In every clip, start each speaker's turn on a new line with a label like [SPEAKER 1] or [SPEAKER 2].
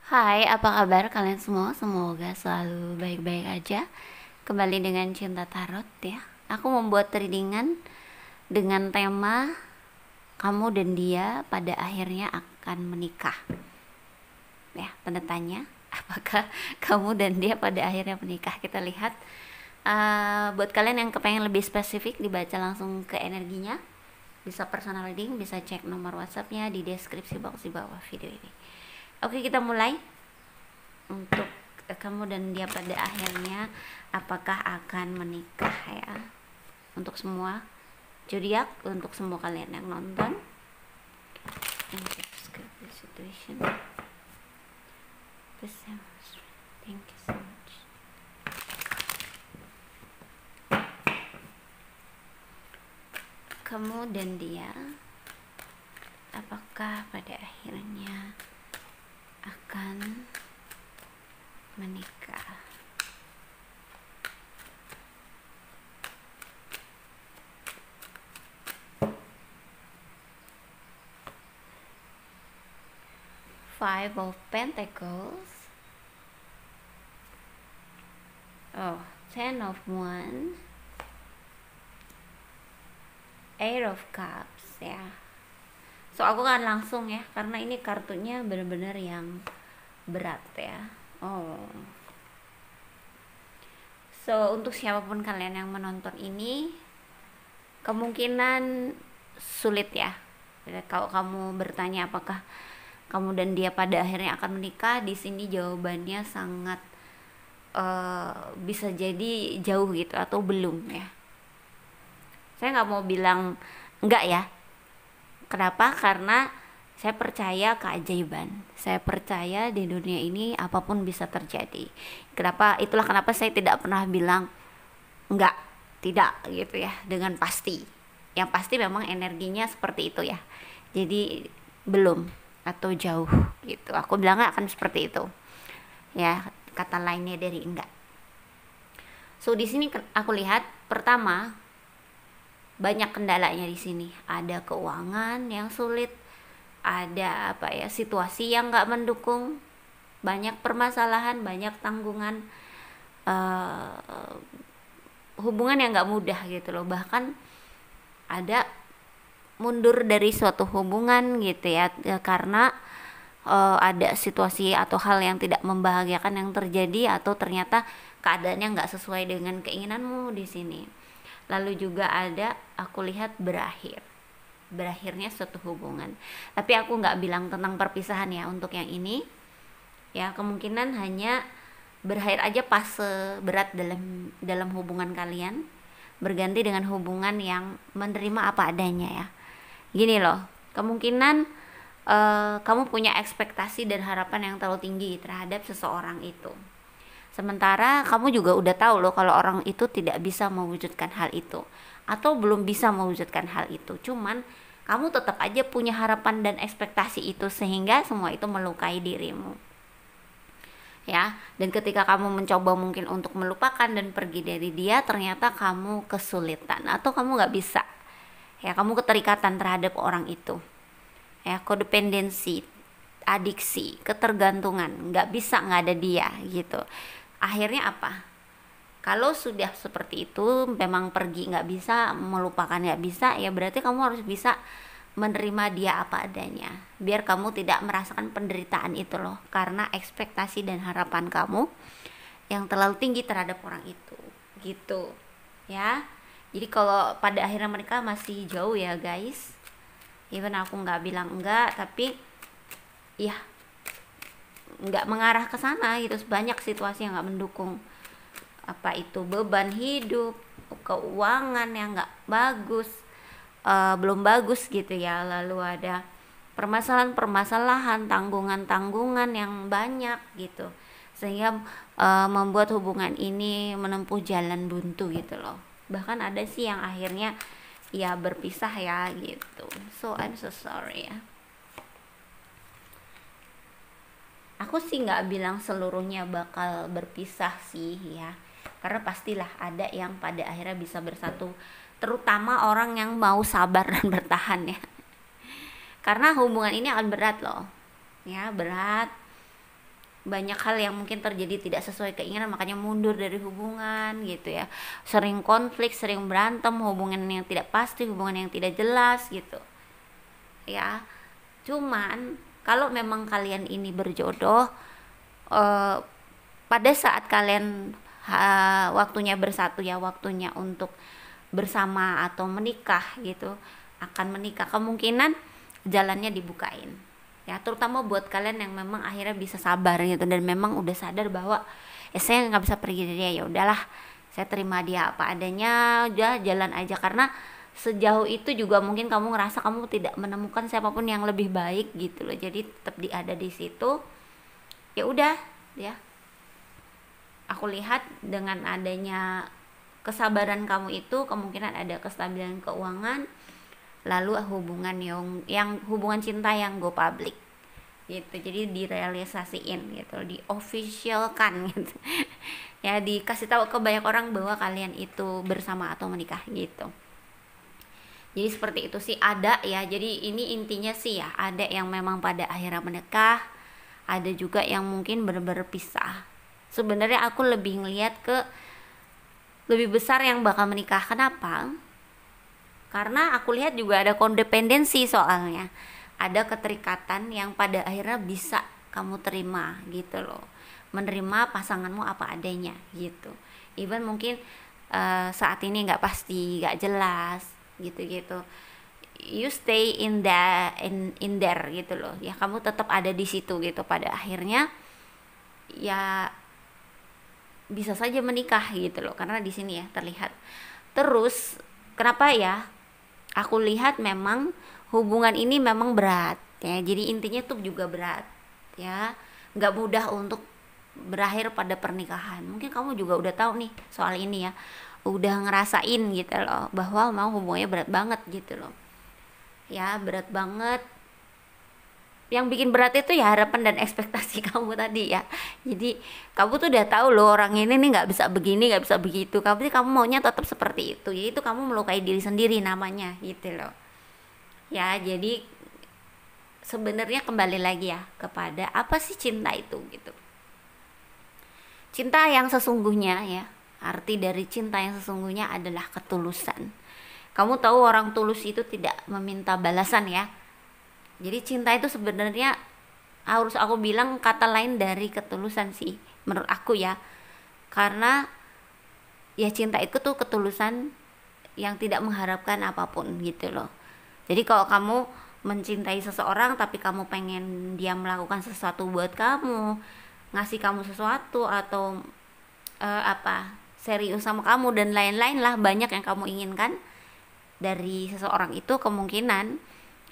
[SPEAKER 1] Hai, apa kabar kalian semua? Semoga selalu baik-baik aja. Kembali dengan Cinta Tarot ya. Aku membuat readingan dengan tema kamu dan dia pada akhirnya akan menikah. Ya, tanda tanya. Apakah kamu dan dia pada akhirnya menikah? Kita lihat. Buat kalian yang kepengen lebih spesifik dibaca langsung ke energinya, bisa personal reading, bisa cek nomor WhatsAppnya di deskripsi box di bawah video ini. Oke, kita mulai. Untuk kamu dan dia pada akhirnya apakah akan menikah ya, untuk semua zodiak, untuk semua kalian yang nonton. Situation. Thank you so much. Kamu dan dia apakah pada akhirnya akan menikah? Five of Pentacles. Oh, Ten of Wands. Eight of Cups ya. So aku kan langsung ya, karena ini kartunya benar-benar yang berat ya. Oh. So untuk siapapun kalian yang menonton ini, kemungkinan sulit ya. Kalau kamu bertanya apakah kamu dan dia pada akhirnya akan menikah, di sini jawabannya sangat bisa jadi jauh gitu atau belum ya. Saya nggak mau bilang enggak ya. Kenapa? Karena saya percaya keajaiban. Saya percaya di dunia ini apapun bisa terjadi. Itulah kenapa saya tidak pernah bilang enggak, tidak gitu ya, dengan pasti. Yang pasti memang energinya seperti itu ya. Jadi belum atau jauh gitu. Aku bilangnya akan seperti itu. Ya, kata lainnya dari enggak. So di sini aku lihat pertama banyak kendalanya di sini. Ada keuangan yang sulit, ada situasi yang nggak mendukung, banyak permasalahan, banyak tanggungan, hubungan yang nggak mudah gitu loh. Bahkan ada mundur dari suatu hubungan gitu ya, karena ada situasi atau hal yang tidak membahagiakan yang terjadi, atau ternyata keadaannya nggak sesuai dengan keinginanmu di sini. Lalu juga ada, aku lihat berakhirnya suatu hubungan. Tapi aku nggak bilang tentang perpisahan ya untuk yang ini. Ya kemungkinan hanya berakhir aja fase berat dalam hubungan kalian, berganti dengan hubungan yang menerima apa adanya ya. Gini loh, kemungkinan kamu punya ekspektasi dan harapan yang terlalu tinggi terhadap seseorang itu. Sementara kamu juga udah tahu loh kalau orang itu tidak bisa mewujudkan hal itu, atau belum bisa mewujudkan hal itu. Cuman kamu tetap aja punya harapan dan ekspektasi itu, sehingga semua itu melukai dirimu. Ya, dan ketika kamu mencoba mungkin untuk melupakan dan pergi dari dia, ternyata kamu kesulitan atau kamu nggak bisa. Ya, kamu keterikatan terhadap orang itu. Ya, kodependensi, adiksi, ketergantungan, nggak bisa nggak ada dia gitu. Akhirnya apa? Kalau sudah seperti itu, memang pergi nggak bisa, melupakan nggak bisa, ya berarti kamu harus bisa menerima dia apa adanya, biar kamu tidak merasakan penderitaan itu loh, karena ekspektasi dan harapan kamu yang terlalu tinggi terhadap orang itu gitu ya. Jadi kalau pada akhirnya mereka masih jauh ya guys, even aku nggak bilang enggak, tapi ya nggak mengarah ke sana gitu. Banyak situasi yang nggak mendukung, apa itu beban hidup, keuangan yang nggak bagus, belum bagus gitu ya. Lalu ada permasalahan-permasalahan, tanggungan-tanggungan yang banyak gitu, sehingga membuat hubungan ini menempuh jalan buntu gitu loh. Bahkan ada sih yang akhirnya ya berpisah ya gitu. So I'm so sorry ya. Aku sih nggak bilang seluruhnya bakal berpisah sih ya, karena pastilah ada yang pada akhirnya bisa bersatu, terutama orang yang mau sabar dan bertahan ya. Karena hubungan ini akan berat loh ya, berat, banyak hal yang mungkin terjadi tidak sesuai keinginan, makanya mundur dari hubungan gitu ya, sering konflik, sering berantem, hubungan yang tidak pasti, hubungan yang tidak jelas gitu ya. Cuman kalau memang kalian ini berjodoh, eh, pada saat kalian waktunya bersatu ya, waktunya untuk bersama atau menikah gitu, akan menikah, kemungkinan jalannya dibukain ya, terutama buat kalian yang memang akhirnya bisa sabar gitu dan memang udah sadar bahwa saya nggak bisa pergi dari dia, ya udahlah saya terima dia apa adanya, udah jalan aja. Karena sejauh itu juga mungkin kamu ngerasa kamu tidak menemukan siapapun yang lebih baik gitu loh, jadi tetap ada di situ. Ya udah ya, aku lihat dengan adanya kesabaran kamu itu, kemungkinan ada kestabilan keuangan, lalu hubungan yang hubungan cinta yang go public gitu, jadi direalisasiin gitu, di officialkan gitu ya, dikasih tahu ke banyak orang bahwa kalian itu bersama atau menikah gitu. Jadi seperti itu sih, ada ya, jadi ini intinya sih ya, ada yang memang pada akhirnya menikah, ada juga yang mungkin benar-benar pisah. Sebenarnya aku lebih ngelihat ke lebih besar yang bakal menikah. Kenapa? Karena aku lihat juga ada kondependensi, soalnya ada keterikatan yang pada akhirnya bisa kamu terima gitu loh, menerima pasanganmu apa adanya gitu. Even mungkin saat ini nggak pasti, nggak jelas gitu-gitu, you stay in there gitu loh ya, kamu tetap ada di situ gitu, pada akhirnya ya bisa saja menikah gitu loh, karena di sini ya terlihat. Terus kenapa ya aku lihat memang hubungan ini memang berat ya, jadi intinya tuh juga berat ya, nggak mudah untuk berakhir pada pernikahan. Mungkin kamu juga udah tahu nih soal ini ya, udah ngerasain gitu loh bahwa mau hubungannya berat banget gitu loh ya, berat banget. Yang bikin berat itu ya harapan dan ekspektasi kamu tadi ya. Jadi kamu tuh udah tahu loh orang ini nih nggak bisa begini, nggak bisa begitu, kamu maunya tetap seperti itu, jadi itu kamu melukai diri sendiri namanya gitu loh ya. Jadi sebenarnya kembali lagi ya kepada apa sih cinta itu gitu. Cinta yang sesungguhnya ya, arti dari cinta yang sesungguhnya adalah ketulusan. Kamu tahu orang tulus itu tidak meminta balasan ya. Jadi cinta itu sebenarnya harus aku bilang kata lain dari ketulusan sih menurut aku ya. Karena ya cinta itu tuh ketulusan yang tidak mengharapkan apapun gitu loh. Jadi kalau kamu mencintai seseorang tapi kamu pengen dia melakukan sesuatu buat kamu, ngasih kamu sesuatu, atau serius sama kamu dan lain-lain lah, banyak yang kamu inginkan dari seseorang itu, kemungkinan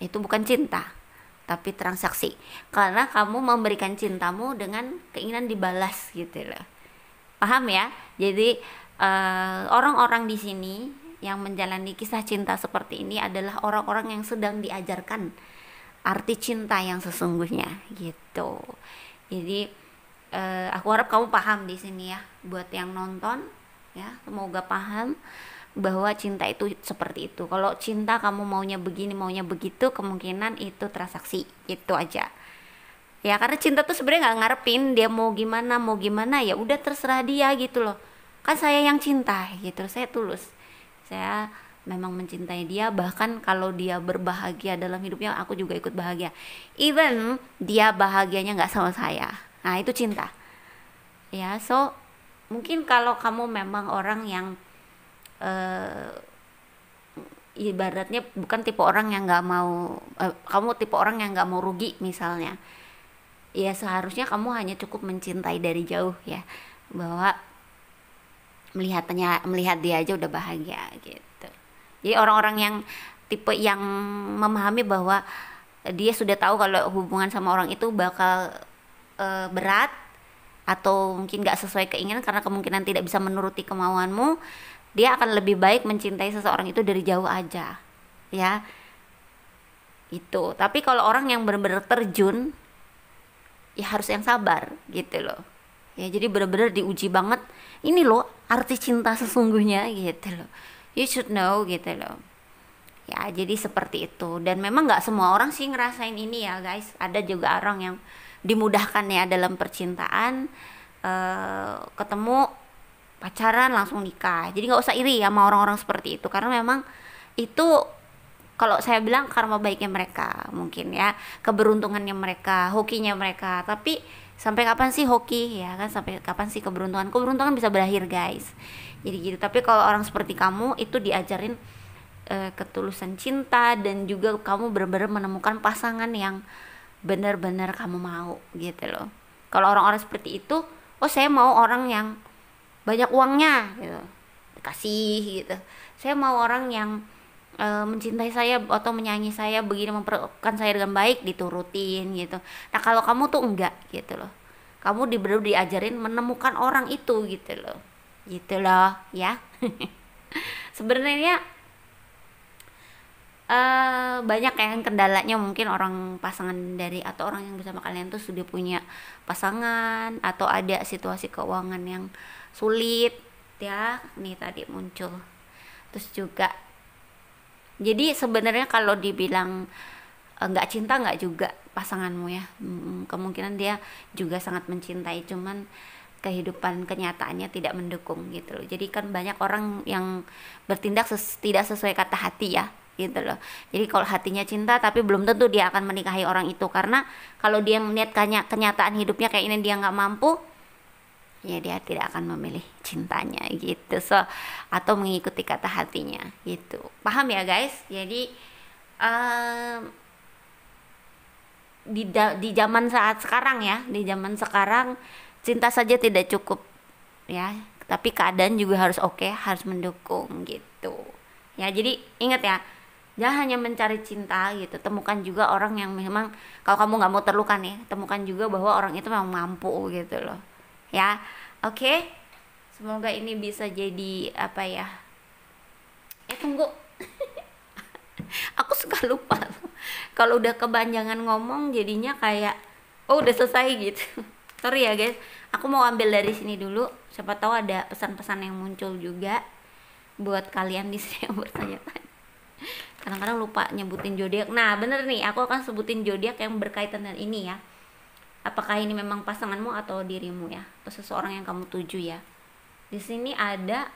[SPEAKER 1] itu bukan cinta tapi transaksi, karena kamu memberikan cintamu dengan keinginan dibalas gitu loh. Paham ya? Jadi orang-orang di sini yang menjalani kisah cinta seperti ini adalah orang-orang yang sedang diajarkan arti cinta yang sesungguhnya gitu. Jadi aku harap kamu paham di sini ya, buat yang nonton ya, semoga paham bahwa cinta itu seperti itu. Kalau cinta kamu maunya begini, maunya begitu, kemungkinan itu transaksi, itu aja ya. Karena cinta tuh sebenarnya nggak ngarepin dia mau gimana, ya udah terserah dia gitu loh. Kan saya yang cinta gitu, saya tulus, saya memang mencintai dia, bahkan kalau dia berbahagia dalam hidupnya aku juga ikut bahagia, even dia bahagianya nggak sama saya. Nah itu cinta ya. So mungkin kalau kamu memang orang yang ibaratnya bukan tipe orang yang nggak mau, kamu tipe orang yang nggak mau rugi misalnya, ya seharusnya kamu hanya cukup mencintai dari jauh ya, bahwa melihat dia aja udah bahagia gitu. Jadi orang-orang yang tipe yang memahami bahwa dia sudah tahu kalau hubungan sama orang itu bakal berat atau mungkin gak sesuai keinginan karena kemungkinan tidak bisa menuruti kemauanmu, dia akan lebih baik mencintai seseorang itu dari jauh aja ya itu. Tapi kalau orang yang benar-benar terjun ya harus yang sabar gitu loh ya, jadi benar-benar diuji banget ini loh arti cinta sesungguhnya gitu loh, you should know gitu loh ya. Jadi seperti itu, dan memang nggak semua orang sih ngerasain ini ya guys, ada juga orang yang dimudahkan ya dalam percintaan, ketemu pacaran langsung nikah. Jadi nggak usah iri sama orang-orang seperti itu, karena memang itu kalau saya bilang karma baiknya mereka mungkin ya, keberuntungannya mereka, hokinya mereka. Tapi sampai kapan sih hoki ya kan, sampai kapan sih keberuntungan? Keberuntungan bisa berakhir guys, jadi gitu. Tapi kalau orang seperti kamu itu diajarin ketulusan cinta, dan juga kamu benar-benar menemukan pasangan yang benar-benar kamu mau gitu loh. Kalau orang-orang seperti itu, oh saya mau orang yang banyak uangnya gitu, kasih gitu. Saya mau orang yang mencintai saya atau menyayangi saya, begini, memperlakukan saya dengan baik, diturutin gitu. Nah kalau kamu tuh enggak gitu loh, kamu bener diajarin menemukan orang itu gitu loh ya. Sebenarnya banyak yang kendalanya, mungkin orang pasangan dari atau orang yang bersama kalian tuh sudah punya pasangan, atau ada situasi keuangan yang sulit ya, nih tadi muncul. Terus juga jadi sebenarnya kalau dibilang nggak cinta, nggak juga pasanganmu ya. Kemungkinan dia juga sangat mencintai, cuman kehidupan kenyataannya tidak mendukung gitu loh. Jadi kan banyak orang yang bertindak tidak sesuai kata hati ya gitu loh. Jadi kalau hatinya cinta, tapi belum tentu dia akan menikahi orang itu, karena kalau dia melihat kenyataan hidupnya kayak ini, dia nggak mampu, ya dia tidak akan memilih cintanya gitu. So, atau mengikuti kata hatinya gitu. Paham ya guys? Jadi di zaman saat sekarang ya, di zaman sekarang cinta saja tidak cukup ya, tapi keadaan juga harus oke, harus mendukung gitu ya. Jadi ingat ya, jangan hanya mencari cinta gitu, temukan juga orang yang memang, kalau kamu nggak mau terluka nih, temukan juga bahwa orang itu memang mampu gitu loh ya. Oke, semoga ini bisa jadi apa ya, tunggu. Aku suka lupa kalau udah kepanjangan ngomong, jadinya kayak oh udah selesai gitu. Sorry ya guys, aku mau ambil dari sini dulu, siapa tahu ada pesan-pesan yang muncul juga buat kalian di sini yang bertanya-tanya. Kadang-kadang lupa nyebutin zodiak. Nah bener nih, aku akan sebutin zodiak yang berkaitan dengan ini ya. Apakah ini memang pasanganmu atau dirimu ya, atau seseorang yang kamu tuju ya. Di sini ada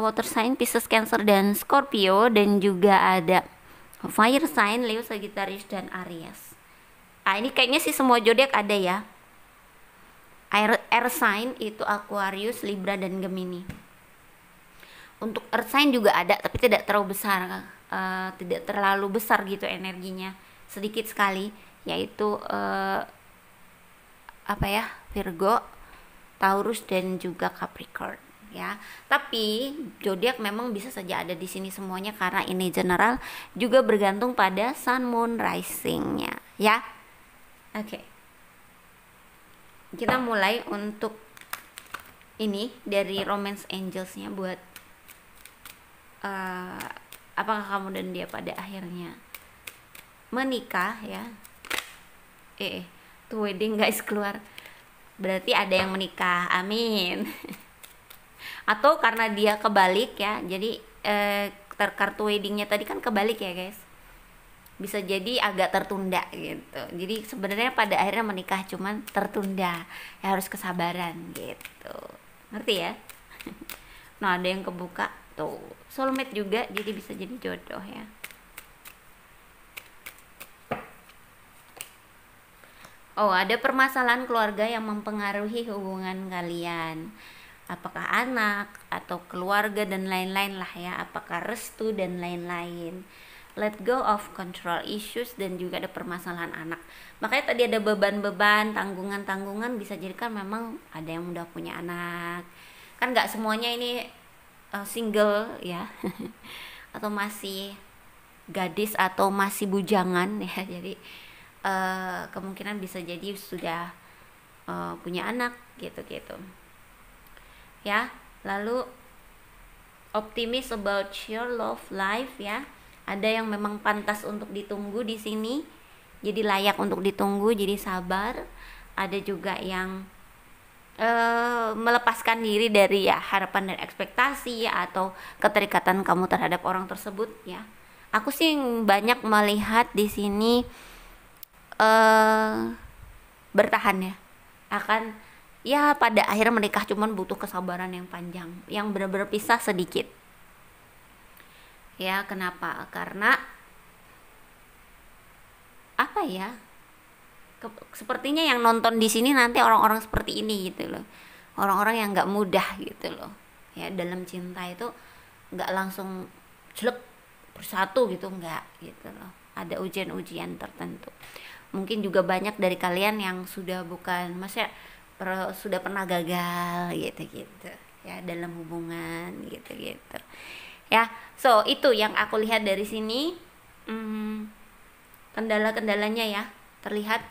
[SPEAKER 1] water sign, Pisces, Cancer, dan Scorpio, dan juga ada fire sign, Leo, Sagittarius, dan Aries. Ini kayaknya sih semua zodiak ada ya. Air sign itu Aquarius, Libra, dan Gemini. Untuk earth sign juga ada, tapi tidak terlalu besar, tidak terlalu besar gitu energinya, sedikit sekali, yaitu apa ya, Virgo, Taurus, dan juga Capricorn ya. Tapi zodiak memang bisa saja ada di sini semuanya, karena ini general, juga bergantung pada sun, moon, risingnya ya. Oke. Kita mulai untuk ini dari romance angelsnya, buat apakah kamu dan dia pada akhirnya menikah ya. Tuh wedding guys keluar, berarti ada yang menikah, amin. Atau karena dia kebalik ya, jadi kartu weddingnya tadi kan kebalik ya guys, bisa jadi agak tertunda gitu. Jadi sebenarnya pada akhirnya menikah, cuman tertunda ya, harus kesabaran gitu, ngerti ya. Nah ada yang kebuka tuh, soulmate juga, jadi bisa jadi jodoh ya. Oh, ada permasalahan keluarga yang mempengaruhi hubungan kalian. Apakah anak atau keluarga dan lain-lain lah ya. Apakah restu dan lain-lain. Let go of control issues, dan juga ada permasalahan anak. Makanya tadi ada beban-beban, tanggungan-tanggungan, bisa jadi kan memang ada yang udah punya anak. Kan nggak semuanya ini single ya. Atau masih gadis atau masih bujangan ya. Jadi kemungkinan bisa jadi sudah punya anak gitu ya. Lalu optimis about your love life ya, ada yang memang pantas untuk ditunggu di sini, jadi layak untuk ditunggu, jadi sabar. Ada juga yang melepaskan diri dari ya harapan dan ekspektasi ya, atau keterikatan kamu terhadap orang tersebut ya. Aku sih banyak melihat di sini eh bertahan ya, akan ya pada akhirnya menikah, cuman butuh kesabaran yang panjang, yang benar-benar pisah sedikit ya. Kenapa? Karena apa ya, sepertinya yang nonton di sini nanti orang-orang seperti ini gitu loh, orang-orang yang nggak mudah gitu loh ya, dalam cinta itu nggak langsung jelek bersatu gitu, nggak gitu loh, ada ujian-ujian tertentu. Mungkin juga banyak dari kalian yang sudah bukan, maksudnya sudah pernah gagal gitu-gitu ya dalam hubungan gitu-gitu ya. So itu yang aku lihat dari sini. Kendala-kendalanya ya terlihat,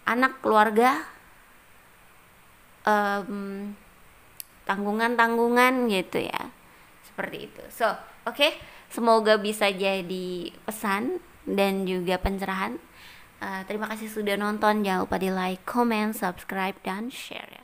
[SPEAKER 1] anak, keluarga, tanggungan-tanggungan gitu ya, seperti itu. So oke, semoga bisa jadi pesan dan juga pencerahan. Terima kasih sudah nonton, jangan lupa di like, comment, subscribe, dan share.